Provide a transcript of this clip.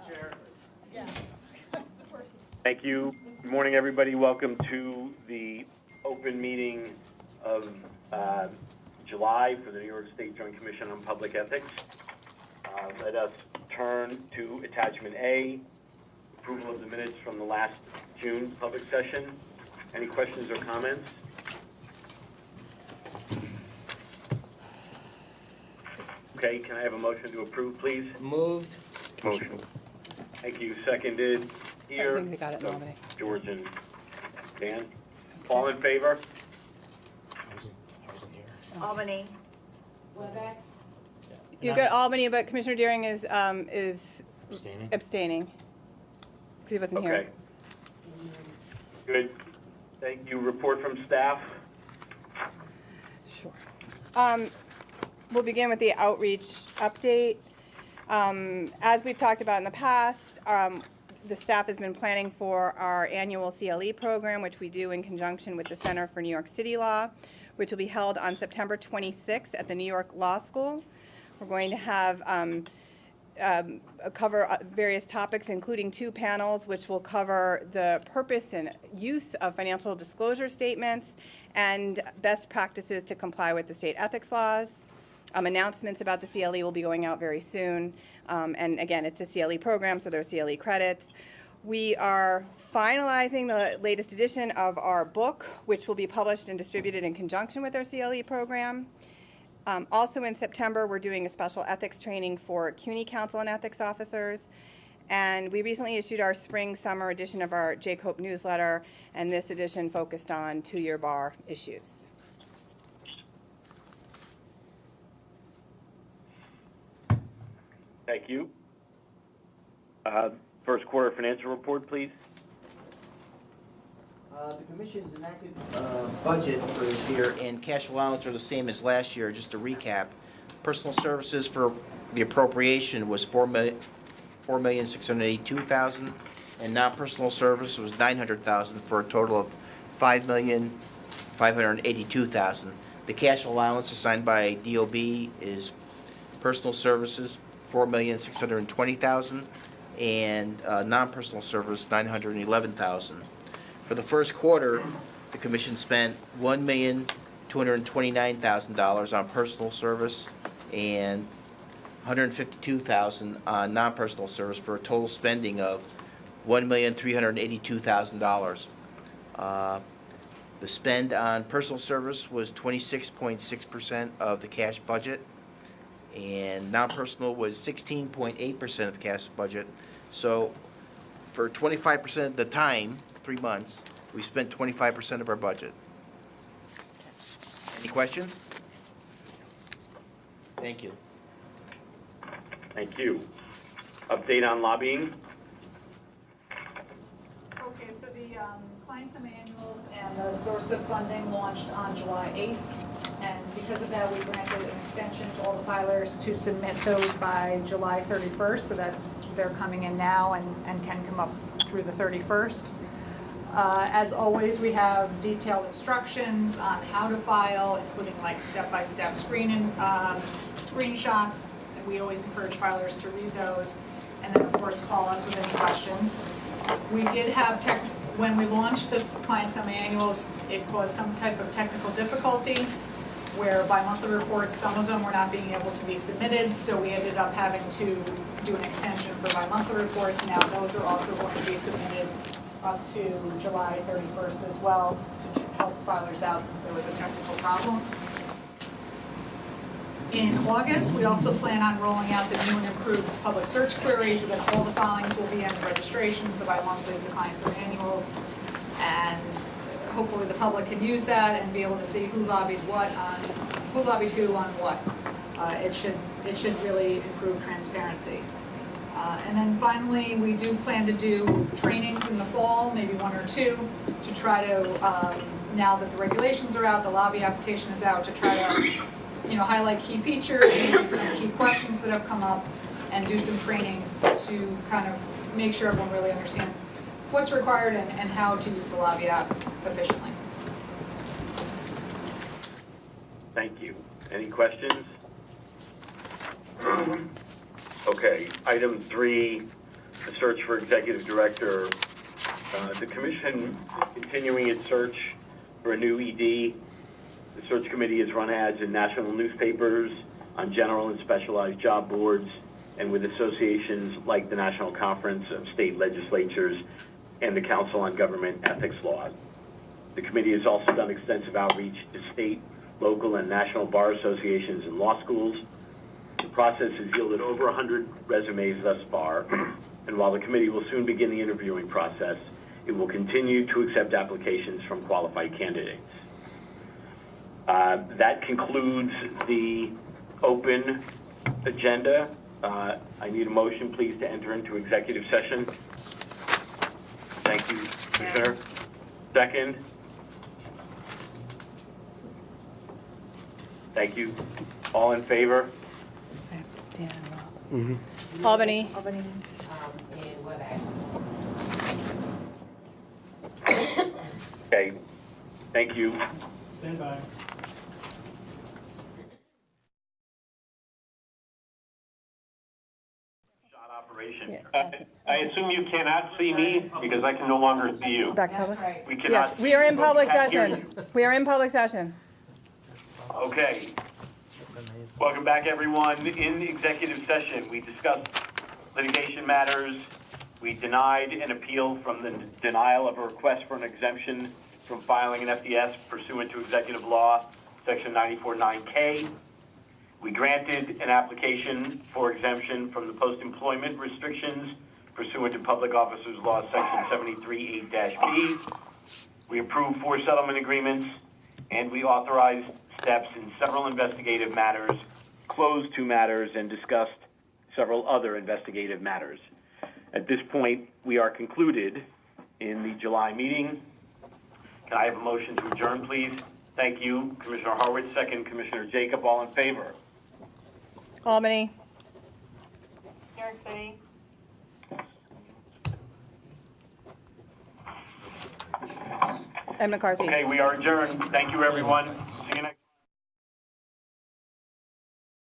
Chair. Yeah. Thank you. Good morning, everybody. Welcome to the open meeting of July for the New York State Joint Commission on Public Ethics. Let us turn to Attachment A, approval of the minutes from the last June public session. Any questions or comments? Okay, can I have a motion to approve, please? Moved. Motion. Thank you. Seconded here. I think they got it, Albany. George and Dan. All in favor? I wasn't here. Albany. WebEx. You've got Albany, but Commissioner Deering is abstaining because he wasn't Okay. here. Good. Thank you. Report from staff. Sure. We'll begin with the outreach update. As we've talked about in the past, the staff has been planning for our annual CLE program, which we do in conjunction with the Center for New York City Law, which will be held on September 26th at the New York Law School. We're going to have cover various topics, including 2 panels, which will cover the purpose and use of financial disclosure statements and best practices to comply with the state ethics laws. Announcements about the CLE will be going out very soon. And again, it's a CLE program, so there are CLE credits. We are finalizing the latest edition of our book, which will be published and distributed in conjunction with our CLE program. Also in September, we're doing a special ethics training for CUNY Council and Ethics officers. And we recently issued our spring-summer edition of our J-COPE newsletter, and this edition focused on 2-year bar issues. Thank you. First quarter financial report, please. The Commission's enacted budget for this year, and cash allowance are the same as last year. Just to recap, personal services for the appropriation was $4,682,000, and non-personal service was $900,000 for a total of $5,582,000. The cash allowance assigned by DOB is personal services $4,620,000, and non-personal service $911,000. For the first quarter, the Commission spent $1,229,000 on personal service and $152,000 on non-personal service for a total spending of $1,382,000. The spend on personal service was 26.6% of the cash budget, and non-personal was 16.8% of the cash budget. So for 25% of the time, 3 months, we spent 25% of our budget. Any questions? Thank you. Thank you. Update on lobbying. Okay, so the client semi-annuals and the source of funding launched on July 8th. And because of that, we granted an extension to all the filers to submit those by July 31st. So they're coming in now and can come up through the 31st. As always, we have detailed instructions on how to file, including like step-by-step screenshots. And we always encourage filers to read those. And then, of course, call us with any questions. We did have when we launched this client semi-annuals, it caused some type of technical difficulty where bi-monthly reports, some of them were not being able to be submitted, so we ended up having to do an extension for bi-monthly reports. Now those are also going to be submitted up to July 31st as well to help filers out since there was a technical problem. In August, we also plan on rolling out the new and improved public search queries, so that all the filings will be in the registrations, the bi-monthlies, the client semi-annuals, and hopefully the public can use that and be able to see who lobbied what on who lobbied who on what. It should really improve transparency. And then finally, we do plan to do trainings in the fall, maybe 1 or 2, to try to now that the regulations are out, the lobby application is out, to try to highlight key features, maybe some key questions that have come up, and do some trainings to kind of make sure everyone really understands what's required and how to use the lobby app efficiently. Thank you. Any questions? Okay, item 3, the search for executive director. The commission is continuing its search for a new ED. The search committee has run ads in national newspapers, on general and specialized job boards, and with associations like the National Conference of State Legislatures and the Council on Government Ethics Law. The committee has also done extensive outreach to state, local, and national bar associations and law schools. The process has yielded over 100 resumes thus far, and while the committee will soon begin the interviewing process, it will continue to accept applications from qualified candidates. That concludes the open agenda. I need a motion, please, to enter into executive session. Thank you, Commissioner. Second. Thank you. All in favor? Dan and Rob. Albany. And what Okay. Thank you. Stand by. Operation. I assume you cannot see me because I can no longer see you. Back public? right. We cannot. Yes, we are in public we can't hear session. you. We are in public session. Okay. That's amazing. Welcome back, everyone. In executive session, we discussed litigation matters. We denied an appeal from the denial of a request for an exemption from filing an FDS pursuant to executive law, section 94(9)K. We granted an application for exemption from the post-employment restrictions pursuant to Public Officers Law, section 73(8)(b). We approved 4 settlement agreements, and we authorized steps in several investigative matters, closed 2 matters, and discussed several other investigative matters. At this point, we are concluded in the July meeting. Can I have a motion to adjourn, please? Thank you. Commissioner Harwood, second. Commissioner Jacob, all in favor? Albany. New York City. And McCarthy. Okay, we are adjourned. Thank you, everyone.